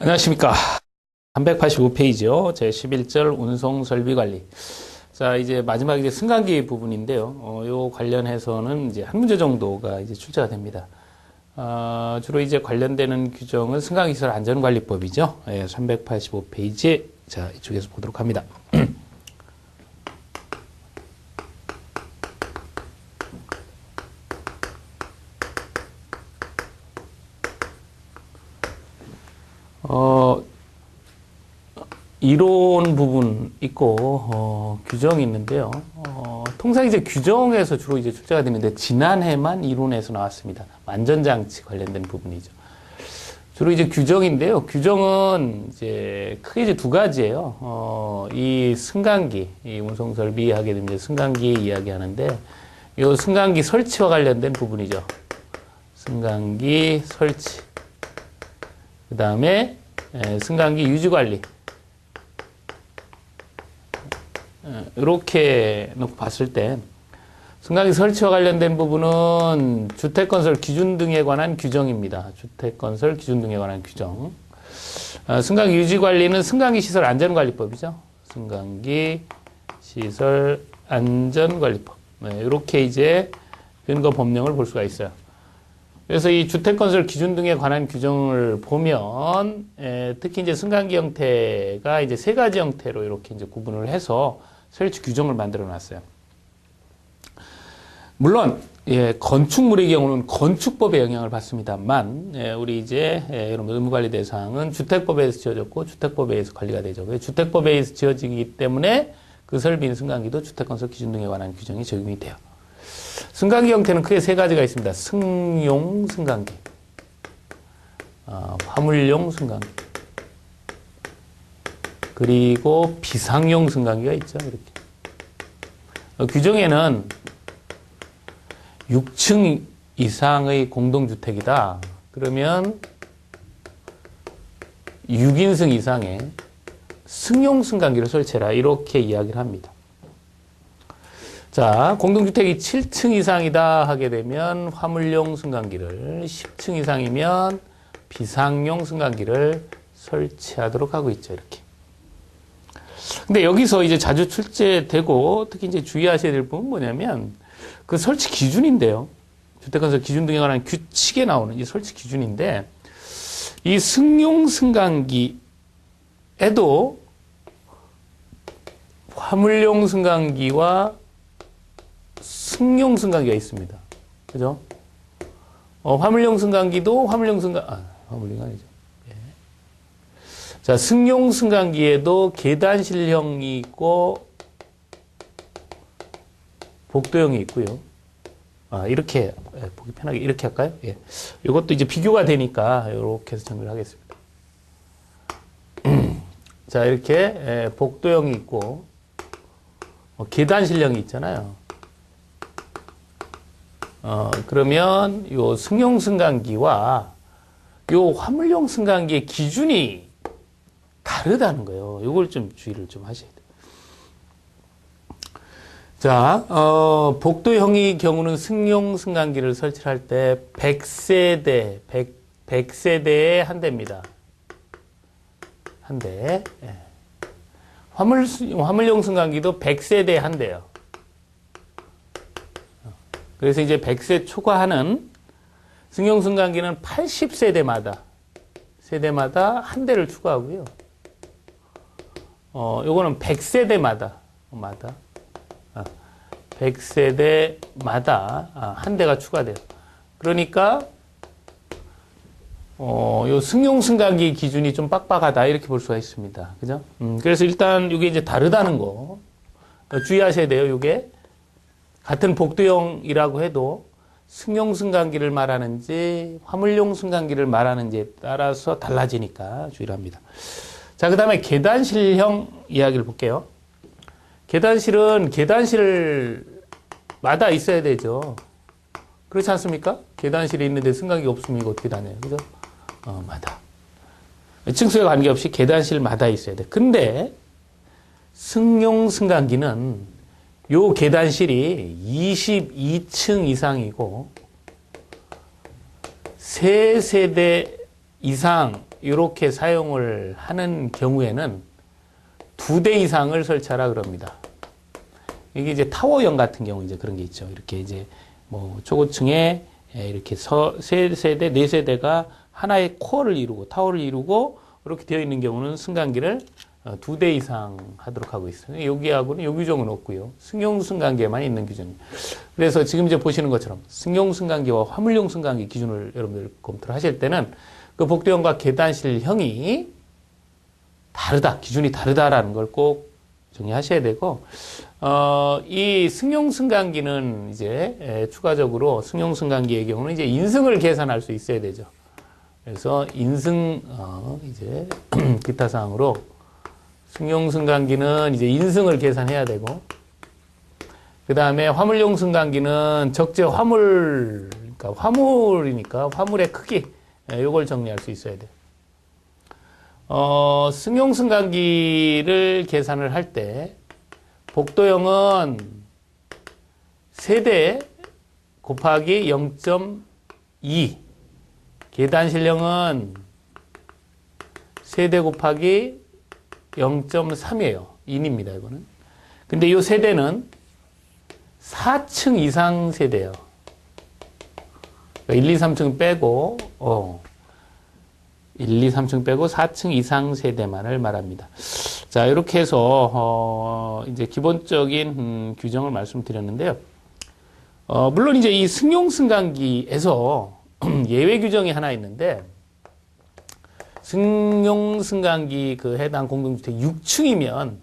안녕하십니까. 385페이지요. 제11절 운송설비관리. 자, 이제 마지막 이제 승강기 부분인데요. 요 관련해서는 이제 한 문제 정도가 이제 출제가 됩니다. 주로 이제 관련되는 규정은 승강기시설 안전관리법이죠. 385페이지. 자, 이쪽에서 보도록 합니다. 이론 부분 있고, 규정이 있는데요. 통상 이제 규정에서 주로 이제 출제가 되는데, 지난해만 이론에서 나왔습니다. 안전장치 관련된 부분이죠. 주로 이제 규정인데요. 규정은 이제 크게 이제 두 가지예요. 이 승강기, 이 운송설비 하게 되면 이제 승강기 이야기하는데, 이 승강기 설치와 관련된 부분이죠. 승강기 설치. 그 다음에 승강기 유지관리. 이렇게 놓고 봤을 때 승강기 설치와 관련된 부분은 주택건설 기준 등에 관한 규정입니다. 주택건설 기준 등에 관한 규정. 승강기 유지관리는 승강기 시설 안전관리법이죠. 승강기 시설 안전관리법. 이렇게 이제 근거 법령을 볼 수가 있어요. 그래서 이 주택건설 기준 등에 관한 규정을 보면 특히 이제 승강기 형태가 이제 세 가지 형태로 이렇게 이제 구분을 해서 설치 규정을 만들어 놨어요. 물론 건축물의 경우는 건축법의 영향을 받습니다만 우리 이제 여러분 의무관리 대상은 주택법에 의해서 지어졌고 주택법에 의해서 관리가 되죠. 주택법에 의해서 지어지기 때문에 그 설비인 승강기도 주택건설 기준 등에 관한 규정이 적용이 돼요. 승강기 형태는 크게 세 가지가 있습니다. 승용 승강기, 화물용 승강기, 그리고 비상용 승강기가 있죠. 이렇게. 규정에는 6층 이상의 공동주택이다. 그러면 6인승 이상의 승용 승강기를 설치해라. 이렇게 이야기를 합니다. 자, 공동주택이 7층 이상이다 하게 되면 화물용 승강기를, 10층 이상이면 비상용 승강기를 설치하도록 하고 있죠. 이렇게. 근데 여기서 이제 자주 출제되고 특히 이제 주의하셔야 될 부분은 뭐냐면 그 설치 기준인데요. 주택건설 기준 등에 관한 규칙에 나오는 이 설치 기준인데 이 승용 승강기에도 화물용 승강기와 승용 승강기가 있습니다. 그죠? 화물용 승강기도 화물용 아니죠. 자, 승용 승강기에도 계단실형이 있고 복도형이 있고요. 이렇게 보기 편하게 이렇게 할까요? 예. 이것도 이제 비교가 되니까 이렇게 해서 정리를 하겠습니다. 자, 이렇게 복도형이 있고 계단실형이 있잖아요. 그러면 요 승용 승강기와 요 화물용 승강기의 기준이 다르다는 거예요. 이걸 좀 주의를 좀 하셔야 돼요. 자, 복도형의 경우는 승용 승강기를 설치할 때 100세대에 한 대입니다. 한 대. 예. 화물용 승강기도 100세대에 한 대요. 그래서 이제 100세 초과하는 승용 승강기는 80세대마다 한 대를 추가하고요. 요거는 100세대마다 100세대마다 한 대가 추가돼요. 그러니까 요 승용 승강기 기준이 좀 빡빡하다 이렇게 볼 수가 있습니다. 그죠? 그래서 일단 이게 이제 다르다는 거 주의하셔야 돼요. 요게 같은 복도형이라고 해도 승용 승강기를 말하는지 화물용 승강기를 말하는지에 따라서 달라지니까 주의를 합니다. 자, 그 다음에 계단실형 이야기를 볼게요. 계단실은 계단실마다 있어야 되죠. 그렇지 않습니까? 계단실이 있는데 승강기가 없으면 이거 어떻게 다녀요? 그죠? 마다. 층수에 관계없이 계단실마다 있어야 돼. 근데 승용 승강기는 요 계단실이 22층 이상이고 3세대 이상 이렇게 사용을 하는 경우에는 2대 이상을 설치하라 그럽니다. 이게 이제 타워형 같은 경우 이제 그런 게 있죠. 이렇게 이제 뭐 초고층에 이렇게 3세대, 4세대가 하나의 코어를 이루고 타워를 이루고 이렇게 되어 있는 경우는 승강기를 2대 이상 하도록 하고 있어요. 여기하고는 요 규정은 없고요. 승용 승강기에만 있는 규정입니다. 그래서 지금 이제 보시는 것처럼 승용 승강기와 화물용 승강기 기준을 여러분들 검토를 하실 때는 그 복도형과 계단실형이 다르다, 기준이 다르다라는 걸 꼭 정리하셔야 되고, 이 승용 승강기는 이제 추가적으로 승용 승강기의 경우는 이제 인승을 계산할 수 있어야 되죠. 그래서 인승, 이제 기타 사항으로 승용 승강기는 이제 인승을 계산해야 되고, 그 다음에 화물용 승강기는 적재 화물, 그러니까 화물이니까 화물의 크기, 요걸 정리할 수 있어야 돼요. 승용 승강기를 계산을 할 때, 복도형은 세대 곱하기 0.2, 계단실형은 세대 곱하기 0.3이에요. 인입니다, 이거는. 근데 이 세대는 4층 이상 세대예요. 1, 2, 3층 빼고, 1, 2, 3층 빼고 4층 이상 세대만을 말합니다. 자, 이렇게 해서, 이제 기본적인 규정을 말씀드렸는데요. 물론 이제 이 승용 승강기에서 예외 규정이 하나 있는데, 승용 승강기 그 해당 공동주택 6층이면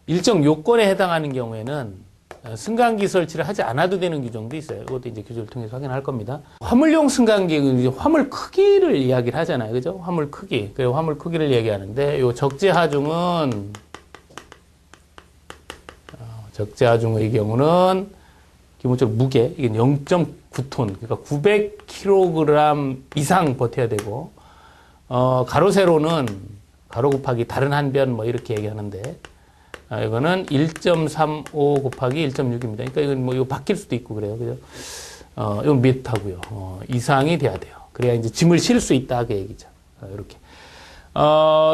일정 요건에 해당하는 경우에는 승강기 설치를 하지 않아도 되는 규정도 있어요. 이것도 이제 규정을 통해서 확인할 겁니다. 화물용 승강기, 화물 크기를 이야기를 하잖아요. 그죠? 화물 크기. 그리고 화물 크기를 얘기하는데, 요 적재하중은, 적재하중의 경우는 기본적으로 무게, 이게 0.9톤, 그러니까 900kg 이상 버텨야 되고, 가로 세로는 가로 곱하기 다른 한 변 뭐 이렇게 얘기하는데, 이거는 1.35 곱하기 1.6입니다. 그러니까 이건 뭐 이거 바뀔 수도 있고 그래요. 그죠? 이건 미터고요. 이상이 돼야 돼요. 그래야 이제 짐을 실 수 있다 그 얘기죠. 이렇게.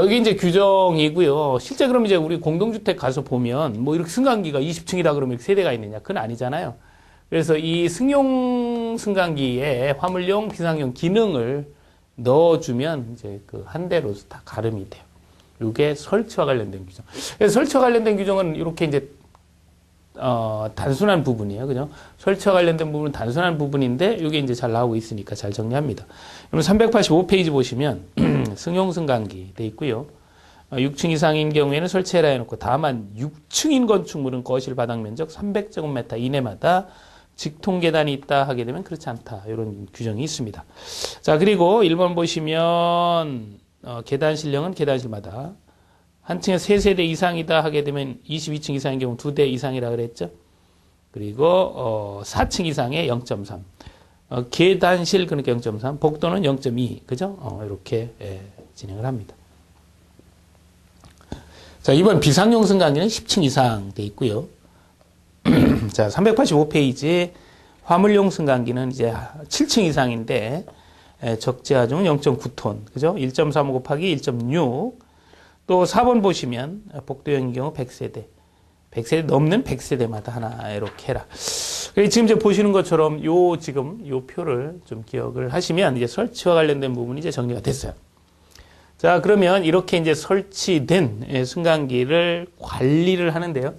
이게 이제 규정이고요. 실제 그럼 이제 우리 공동주택 가서 보면 뭐 이렇게 승강기가 20층이다 그러면 이렇게 세대가 있느냐? 그건 아니잖아요. 그래서 이 승용 승강기에 화물용, 비상용 기능을 넣어주면 이제 그 한 대로서 다 가름이 돼요. 이게 설치와 관련된 규정. 그래서 설치와 관련된 규정은 이렇게 이제 단순한 부분이에요, 그죠? 설치와 관련된 부분은 단순한 부분인데 이게 이제 잘 나오고 있으니까 잘 정리합니다. 그럼 385페이지 보시면 승용 승강기 돼 있고요. 6층 이상인 경우에는 설치해라 해놓고 다만 6층인 건축물은 거실 바닥 면적 300제곱미터 이내마다 직통 계단이 있다 하게 되면 그렇지 않다. 이런 규정이 있습니다. 자, 그리고 1번 보시면 계단실형은 계단실마다 한 층에 3세대 이상이다 하게 되면 22층 이상인 경우 2대 이상이라 그랬죠. 그리고 4층 이상에 0.3. 계단실 그러니까 0.3, 복도는 0.2. 그죠? 이렇게 진행을 합니다. 자, 이번 비상용 승강기는 10층 이상 돼 있고요. 자, 385페이지 화물용 승강기는 이제 7층 이상인데 적재하중은 0.9톤. 그죠? 1.35 곱하기 1.6. 또 4번 보시면 복도형인 경우 100세대. 100세대 넘는 100세대마다 하나 이렇게 해라. 그리고 지금 이제 보시는 것처럼 지금 요 표를 좀 기억을 하시면 이제 설치와 관련된 부분이 이제 정리가 됐어요. 자, 그러면 이렇게 이제 설치된 승강기를 관리를 하는데요.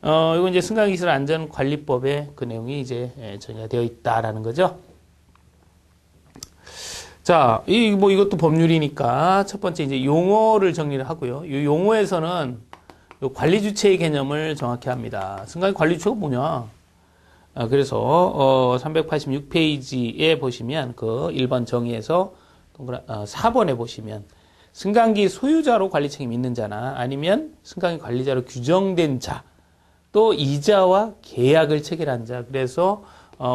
이건 이제 승강기시설 안전관리법에 그 내용이 이제 정리가 되어 있다라는 거죠. 자, 이것도 법률이니까 첫 번째 이제 용어를 정리를 하고요. 이 용어에서는 요 관리 주체의 개념을 정확히 합니다. 승강기 관리 주체가 뭐냐? 그래서 386페이지에 보시면 그 1번 정의에서 4번에 보시면 승강기 소유자로 관리 책임이 있는 자나 아니면 승강기 관리자로 규정된 자, 또 이자와 계약을 체결한 자. 그래서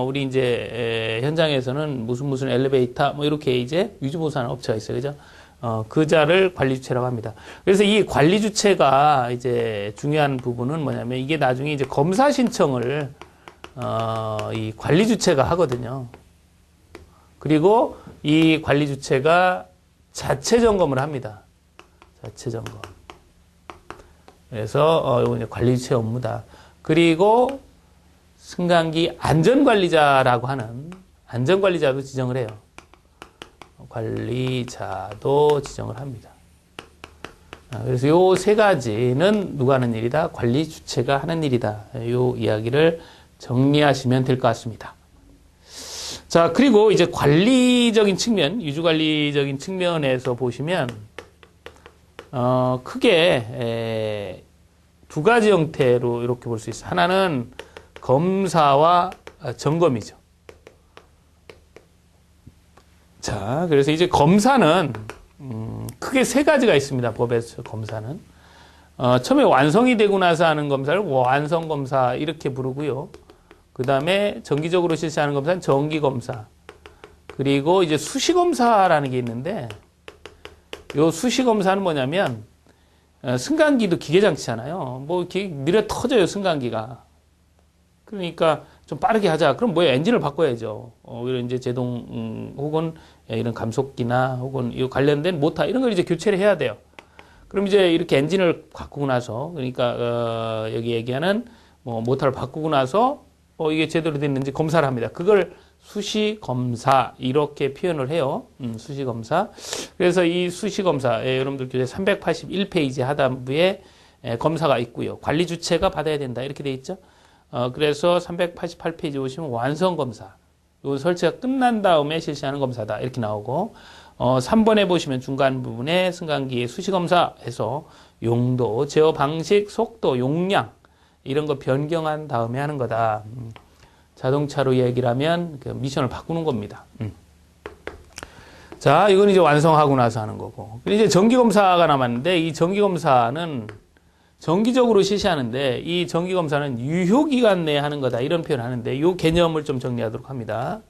우리 이제 현장에서는 무슨 엘리베이터 뭐 이렇게 이제 유지보수하는 업체가 있어요, 그죠? 그 자를 관리 주체라고 합니다. 그래서 이 관리 주체가 이제 중요한 부분은 뭐냐면 이게 나중에 이제 검사 신청을 이 관리 주체가 하거든요. 그리고 이 관리 주체가 자체 점검을 합니다. 자체 점검. 그래서 이건 관리 주체 업무다. 그리고 승강기 안전관리자라고 하는 안전관리자도 지정을 해요. 관리자도 지정을 합니다. 그래서 요 세 가지는 누가 하는 일이다? 관리 주체가 하는 일이다. 요 이야기를 정리하시면 될 것 같습니다. 자, 그리고 이제 관리적인 측면, 유주관리적인 측면에서 보시면, 크게, 두 가지 형태로 이렇게 볼 수 있어요. 하나는 검사와 점검이죠. 자, 그래서 이제 검사는, 크게 세 가지가 있습니다. 법에서 검사는. 처음에 완성이 되고 나서 하는 검사를 완성검사 이렇게 부르고요. 그 다음에 정기적으로 실시하는 검사는 정기검사. 그리고 이제 수시검사라는 게 있는데, 요 수시검사는 뭐냐면, 승강기도 기계장치잖아요. 뭐, 느려 터져요, 승강기가. 그러니까 좀 빠르게 하자. 그럼 뭐예요? 엔진을 바꿔야죠. 이런 이제 제동, 혹은 이런 감속기나 혹은 이 관련된 모터, 이런 걸 이제 교체를 해야 돼요. 그럼 이제 이렇게 엔진을 바꾸고 나서, 그러니까, 여기 얘기하는 뭐, 모터를 바꾸고 나서, 이게 제대로 됐는지 검사를 합니다. 그걸 수시검사, 이렇게 표현을 해요. 수시검사. 그래서 이 수시검사, 여러분들 교재 381페이지 하단부에 검사가 있고요. 관리 주체가 받아야 된다. 이렇게 돼 있죠. 그래서 388페이지 보시면 완성검사. 요 설치가 끝난 다음에 실시하는 검사다. 이렇게 나오고, 3번에 보시면 중간 부분에 승강기의 수시검사에서 용도, 제어 방식, 속도, 용량, 이런 거 변경한 다음에 하는 거다. 자동차로 얘기를 하면 그 미션을 바꾸는 겁니다. 자, 이건 이제 완성하고 나서 하는 거고. 이제 정기검사가 남았는데, 이 정기검사는 정기적으로 실시하는데, 이 정기검사는 유효기간 내에 하는 거다. 이런 표현을 하는데, 이 개념을 좀 정리하도록 합니다.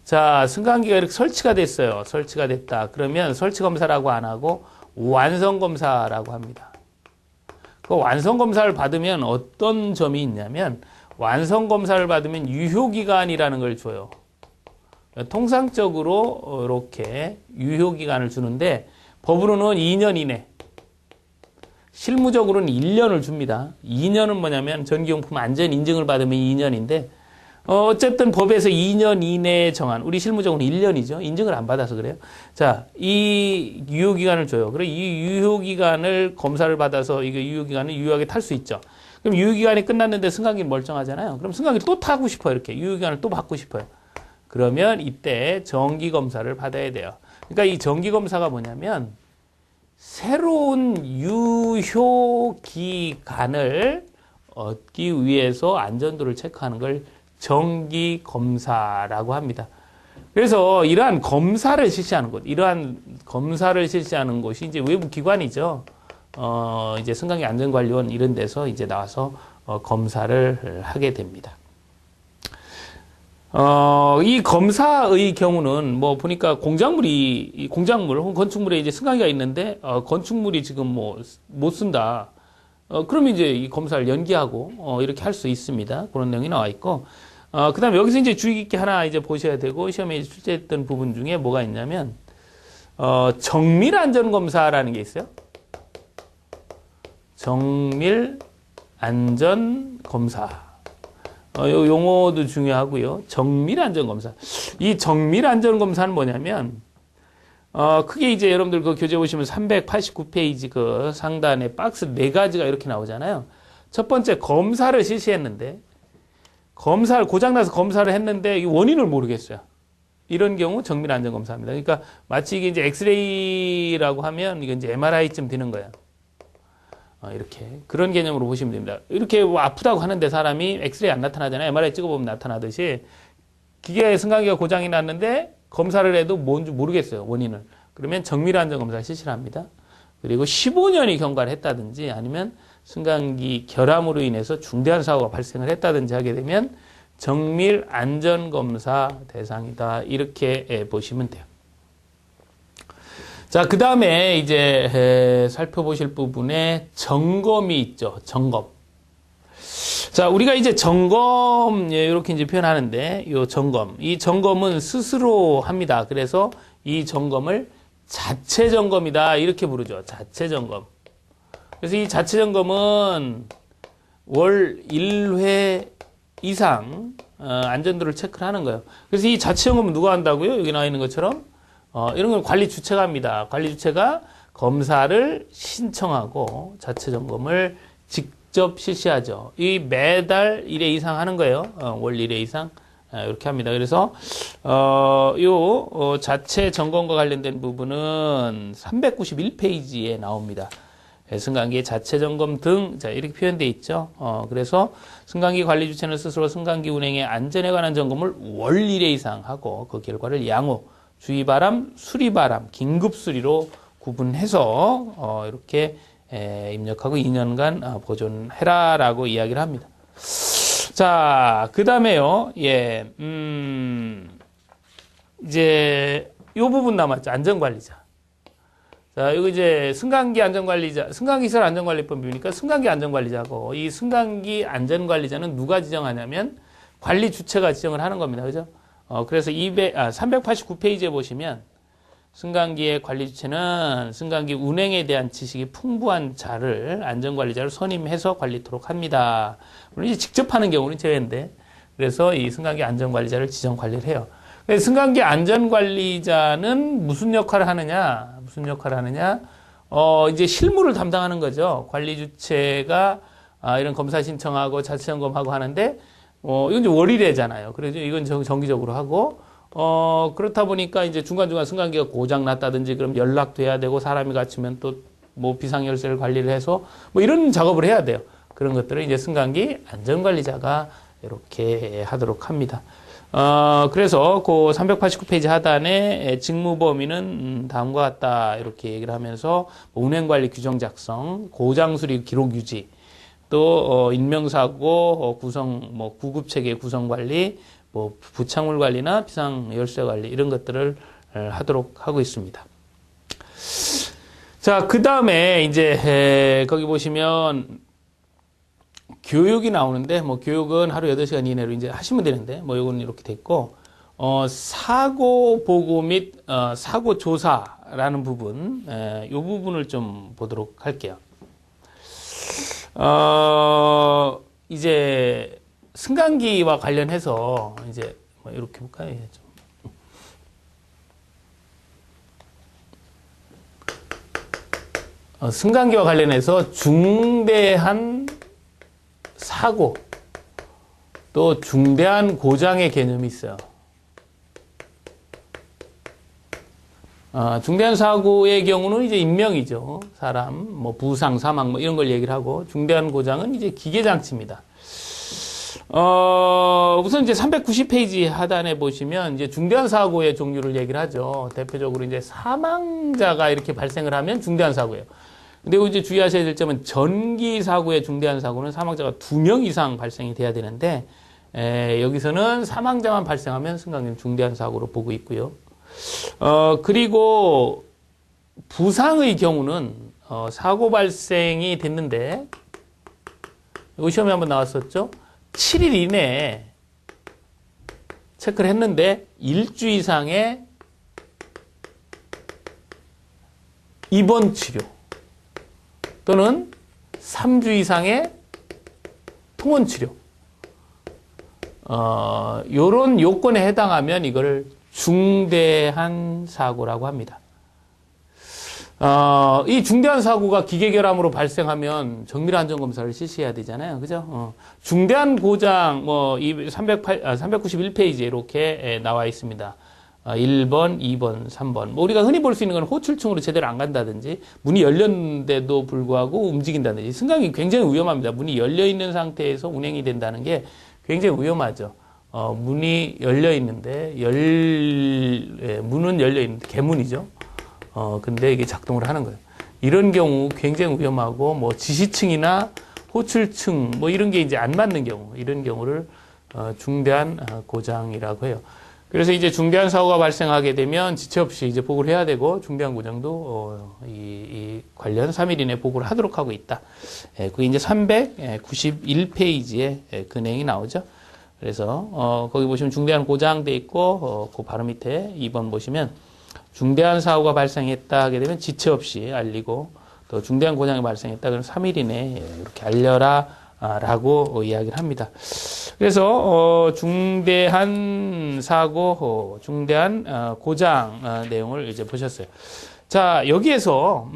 자, 승강기가 이렇게 설치가 됐어요. 설치가 됐다. 그러면 설치검사라고 안 하고 완성검사라고 합니다. 그 완성검사를 받으면 어떤 점이 있냐면, 완성검사를 받으면 유효기간이라는 걸 줘요. 통상적으로 이렇게 유효기간을 주는데, 법으로는 2년 이내, 실무적으로는 1년을 줍니다. 2년은 뭐냐면 전기용품 안전 인증을 받으면 2년인데, 어쨌든 법에서 2년 이내에 정한, 우리 실무적으로는 1년이죠. 인증을 안 받아서 그래요. 자, 이 유효기간을 줘요. 그리고 이 유효기간을 검사를 받아서 이게 유효기간을 유효하게 탈 수 있죠. 그럼 유효기간이 끝났는데 승강기는 멀쩡하잖아요. 그럼 승강기 또 타고 싶어요. 이렇게 유효기간을 또 받고 싶어요. 그러면 이때 정기검사를 받아야 돼요. 그러니까 이 정기검사가 뭐냐면, 새로운 유효기간을 얻기 위해서 안전도를 체크하는 걸 정기검사라고 합니다. 그래서 이러한 검사를 실시하는 곳, 이러한 검사를 실시하는 곳이 이제 외부 기관이죠. 이제 승강기 안전관리원 이런 데서 이제 나와서 검사를 하게 됩니다. 이 검사의 경우는 뭐 보니까 공작물 혹은 건축물에 이제 승강기가 있는데, 건축물이 지금 뭐 못 쓴다. 그러면 이제 이 검사를 연기하고, 이렇게 할 수 있습니다. 그런 내용이 나와 있고, 그 다음에 여기서 이제 주의 깊게 하나 이제 보셔야 되고, 시험에 출제했던 부분 중에 뭐가 있냐면, 정밀 안전검사라는 게 있어요. 정밀 안전검사. 요 용어도 중요하고요. 정밀 안전검사. 이 정밀 안전검사는 뭐냐면, 크게 이제 여러분들 그 교재 보시면 389페이지 그 상단에 박스 4가지가 이렇게 나오잖아요. 첫 번째, 검사를 실시했는데, 고장나서 검사를 했는데, 이 원인을 모르겠어요. 이런 경우 정밀 안전검사입니다. 그러니까 마치 이게 이제 엑스레이라고 하면 이게 이제 MRI쯤 되는 거예요. 이렇게. 그런 개념으로 보시면 됩니다. 이렇게 뭐 아프다고 하는데 사람이 엑스레이 안 나타나잖아요. MRI 찍어보면 나타나듯이 기계 승강기가 고장이 났는데 검사를 해도 뭔지 모르겠어요. 원인을. 그러면 정밀 안전검사를 실시를 합니다. 그리고 15년이 경과를 했다든지 아니면 승강기 결함으로 인해서 중대한 사고가 발생을 했다든지 하게 되면 정밀 안전검사 대상이다. 이렇게 보시면 돼요. 자, 그 다음에 이제 살펴보실 부분에 점검이 있죠. 점검. 자, 우리가 이제 점검, 이렇게 이제 표현하는데, 이 점검은 스스로 합니다. 그래서 이 점검을 자체 점검이다. 이렇게 부르죠. 자체 점검. 그래서 이 자체 점검은 월 1회 이상 안전도를 체크를 하는 거예요. 그래서 이 자체 점검은 누가 한다고요? 여기 나와 있는 것처럼 이런 걸 관리 주체가 합니다. 관리 주체가 검사를 신청하고 자체 점검을 직접 실시하죠. 이 매달 1회 이상 하는 거예요. 월 1회 이상 이렇게 합니다. 그래서 자체 점검과 관련된 부분은 391페이지에 나옵니다. 승강기 자체 점검 등, 자, 이렇게 표현되어 있죠. 그래서 승강기 관리 주체는 스스로 승강기 운행의 안전에 관한 점검을 월 1회 이상 하고 그 결과를 양호, 주의바람, 수리바람, 긴급수리로 구분해서 이렇게 입력하고 2년간 보존해라라고 이야기를 합니다. 자, 그 다음에요. 이제 요 부분 남았죠. 안전관리자. 자, 이거 이제 승강기 안전관리자, 승강기시설 안전관리법이니까 승강기 안전관리자고, 이 승강기 안전관리자는 누가 지정하냐면 관리 주체가 지정을 하는 겁니다. 그죠? 그래서 389페이지에 보시면 승강기의 관리 주체는 승강기 운행에 대한 지식이 풍부한 자를 안전관리자를 선임해서 관리토록 합니다. 물론 이제 직접 하는 경우는 제외인데, 그래서 이 승강기 안전관리자를 지정 관리를 해요. 승강기 안전관리자는 무슨 역할을 하느냐? 이제 실무를 담당하는 거죠. 관리 주체가 이런 검사 신청하고 자체 점검하고 하는데, 이건 이제 월일회잖아요. 그래서 이건 정기적으로 하고, 그렇다 보니까 이제 중간중간 승강기가 고장 났다든지 그럼 연락돼야 되고 사람이 갇히면 또 뭐 비상열쇠를 관리를 해서 뭐 이런 작업을 해야 돼요. 그런 것들을 이제 승강기 안전관리자가 이렇게 하도록 합니다. 그래서 그 389페이지 하단에 직무 범위는 다음과 같다 이렇게 얘기를 하면서 운행관리 규정 작성, 고장수리 기록 유지, 또 인명사고 구성, 뭐 구급체계 구성 관리, 뭐 부착물 관리나 비상 열쇠 관리 이런 것들을 하도록 하고 있습니다. 자, 그 다음에 이제 거기 보시면 교육이 나오는데, 뭐 교육은 하루 8시간 이내로 이제 하시면 되는데, 뭐 요거는 이렇게 돼 있고, 사고 보고 및 사고 조사라는 부분, 요 부분을 좀 보도록 할게요. 이제 승강기와 관련해서 이제 뭐 이렇게 볼까요? 승강기와 관련해서 중대한 사고, 또 중대한 고장의 개념이 있어요. 중대한 사고의 경우는 이제 인명이죠. 사람, 뭐 부상, 사망, 뭐 이런 걸 얘기를 하고, 중대한 고장은 이제 기계장치입니다. 우선 이제 390페이지 하단에 보시면 이제 중대한 사고의 종류를 얘기를 하죠. 대표적으로 이제 사망자가 이렇게 발생을 하면 중대한 사고예요. 근데 이제 주의하셔야 될 점은 전기 사고의 중대한 사고는 사망자가 2명 이상 발생이 돼야 되는데, 여기서는 사망자만 발생하면 승강기는 중대한 사고로 보고 있고요. 그리고 부상의 경우는 사고 발생이 됐는데, 이거 시험에 한번 나왔었죠? 7일 이내에 체크를 했는데 일주 이상의 입원 치료 또는 3주 이상의 통원 치료, 요런 요건에 해당하면 이걸 중대한 사고라고 합니다. 이 중대한 사고가 기계결함으로 발생하면 정밀 안전검사를 실시해야 되잖아요. 그죠? 중대한 고장, 뭐, 391페이지에 이렇게 나와 있습니다. 1번, 2번, 3번. 뭐, 우리가 흔히 볼 수 있는 건 호출층으로 제대로 안 간다든지, 문이 열렸는데도 불구하고 움직인다든지, 승강이 굉장히 위험합니다. 문이 열려있는 상태에서 운행이 된다는 게 굉장히 위험하죠. 문이 열려있는데, 문은 열려있는데, 개문이죠. 근데 이게 작동을 하는 거예요. 이런 경우 굉장히 위험하고, 뭐, 지시층이나 호출층, 뭐, 이런 게 이제 안 맞는 경우, 이런 경우를, 중대한 고장이라고 해요. 그래서 이제 중대한 사고가 발생하게 되면 지체 없이 이제 보고를 해야 되고, 중대한 고장도, 이 관련 3일 이내 보고를 하도록 하고 있다. 그게 이제 391페이지에 그 내용이 나오죠. 그래서, 거기 보시면 중대한 고장 돼 있고, 그 바로 밑에 2번 보시면, 중대한 사고가 발생했다 하게 되면 지체 없이 알리고 또 중대한 고장이 발생했다 그러면 3일 이내에 이렇게 알려라 라고 이야기를 합니다. 그래서 중대한 사고, 중대한 고장 내용을 이제 보셨어요. 자, 여기에서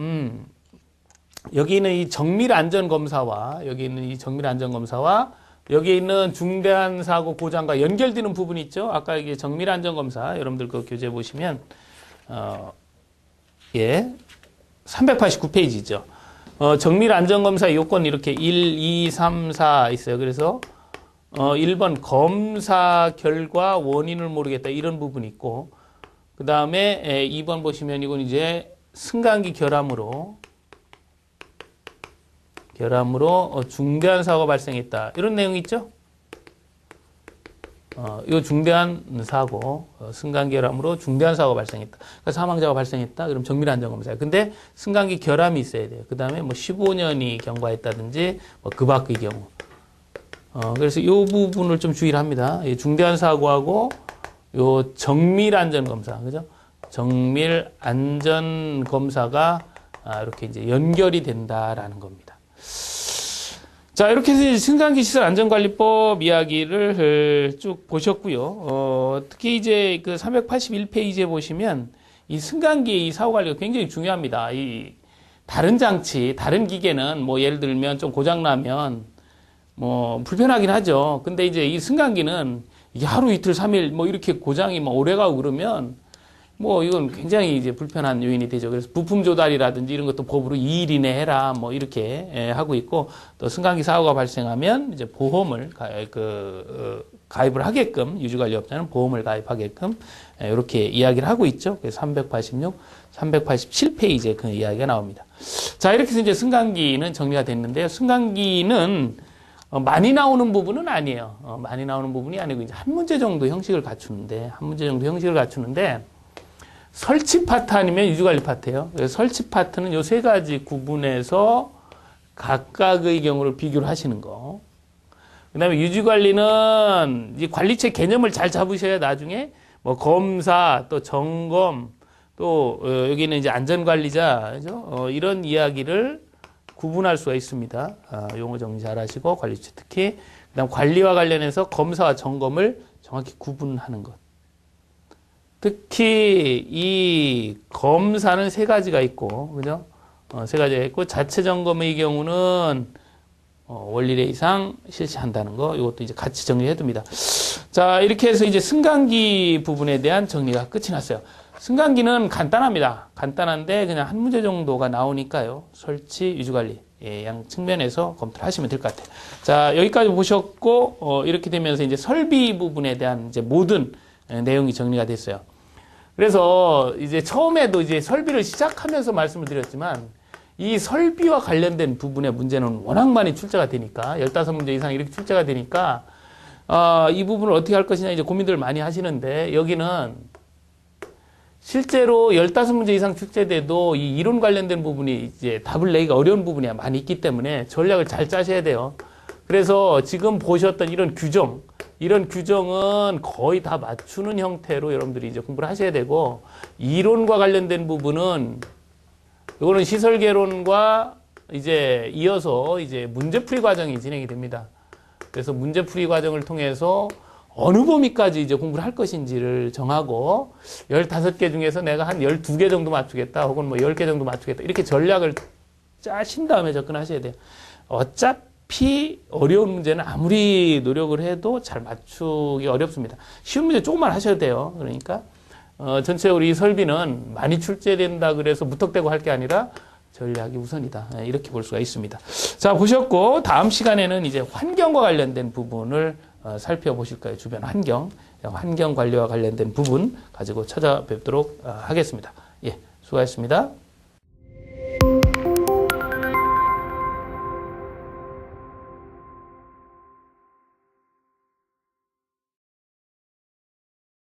여기 있는 이 정밀 안전 검사와 여기 있는 이 정밀 안전 검사와 여기 있는 중대한 사고 고장과 연결되는 부분이 있죠. 아까 이게 정밀 안전 검사 여러분들 그 교재 보시면 예. 389페이지죠. 정밀 안전 검사 요건 이렇게 1, 2, 3, 4 있어요. 그래서 1번 검사 결과 원인을 모르겠다 이런 부분이 있고 그 다음에 2번 보시면 이건 이제 승강기 결함으로 중대한 사고가 발생했다 이런 내용이 있죠. 이 중대한 사고, 승강기 결함으로 중대한 사고가 발생했다. 그러니까 사망자가 발생했다. 그럼 정밀 안전 검사예요. 근데 승강기 결함이 있어야 돼요. 그 다음에 뭐 15년이 경과했다든지 뭐 그 밖의 경우. 그래서 이 부분을 좀 주의를 합니다. 이 중대한 사고하고 요 정밀 안전 검사, 그죠? 정밀 안전 검사가 이렇게 이제 연결이 된다라는 겁니다. 자, 이렇게 해서 승강기 시설 안전관리법 이야기를 쭉 보셨고요. 특히 이제 그 381페이지에 보시면 이 승강기 이 사고 관리가 굉장히 중요합니다. 이 다른 장치, 다른 기계는 뭐 예를 들면 좀 고장 나면 뭐 불편하긴 하죠. 근데 이제 이 승강기는 이게 하루 이틀 3일 뭐 이렇게 고장이 뭐 오래 가고 그러면 뭐 이건 굉장히 이제 불편한 요인이 되죠. 그래서 부품 조달이라든지 이런 것도 법으로 2일 이내 해라 뭐 이렇게 하고 있고 또 승강기 사고가 발생하면 이제 보험을 가입을 하게끔 유지관리업자는 보험을 가입하게끔 이렇게 이야기를 하고 있죠. 그래서 386, 387페이지에 그 이야기가 나옵니다. 자, 이렇게 해서 이제 승강기는 정리가 됐는데요. 승강기는 많이 나오는 부분은 아니에요. 많이 나오는 부분이 아니고 이제 한 문제 정도 형식을 갖추는데 설치 파트 아니면 유지관리 파트예요. 그래서 설치 파트는 요 세 가지 구분해서 각각의 경우를 비교를 하시는 거. 그 다음에 유지관리는 이 관리체 개념을 잘 잡으셔야 나중에 뭐 검사, 또 점검, 또 여기는 이제 안전관리자, 그죠? 이런 이야기를 구분할 수가 있습니다. 용어 정리 잘 하시고 관리체 특히 그다음 관리와 관련해서 검사와 점검을 정확히 구분하는 것. 특히 이 검사는 세 가지가 있고, 그죠? 세 가지가 있고 자체 점검의 경우는 원리례 이상 실시한다는 거, 이것도 이제 같이 정리해 둡니다. 자, 이렇게 해서 이제 승강기 부분에 대한 정리가 끝이 났어요. 승강기는 간단합니다. 간단한데 그냥 한 문제 정도가 나오니까요. 설치, 유지관리 양 측면에서 검토를 하시면 될 것 같아요. 자, 여기까지 보셨고 이렇게 되면서 이제 설비 부분에 대한 이제 모든 내용이 정리가 됐어요. 그래서 이제 처음에도 이제 설비를 시작하면서 말씀을 드렸지만 이 설비와 관련된 부분의 문제는 워낙 많이 출제가 되니까 15문제 이상 이렇게 출제가 되니까 이 부분을 어떻게 할 것이냐 이제 고민들을 많이 하시는데 여기는 실제로 15문제 이상 출제돼도 이 이론 관련된 부분이 이제 답을 내기가 어려운 부분이 많이 있기 때문에 전략을 잘 짜셔야 돼요. 그래서 지금 보셨던 이런 규정은 거의 다 맞추는 형태로 여러분들이 이제 공부를 하셔야 되고, 이론과 관련된 부분은 이거는 시설개론과 이제 이어서 이제 문제풀이 과정이 진행이 됩니다. 그래서 문제풀이 과정을 통해서 어느 범위까지 이제 공부를 할 것인지를 정하고 15개 중에서 내가 한 12개 정도 맞추겠다 혹은 뭐 10개 정도 맞추겠다 이렇게 전략을 짜신 다음에 접근하셔야 돼요. 어차피 어려운 문제는 아무리 노력을 해도 잘 맞추기 어렵습니다. 쉬운 문제 조금만 하셔도 돼요. 그러니까 전체적으로 이 설비는 많이 출제된다 그래서 무턱대고 할 게 아니라 전략이 우선이다. 이렇게 볼 수가 있습니다. 자, 보셨고 다음 시간에는 이제 환경과 관련된 부분을 살펴보실 거예요. 주변 환경 관리와 관련된 부분 가지고 찾아뵙도록 하겠습니다. 예, 수고하셨습니다.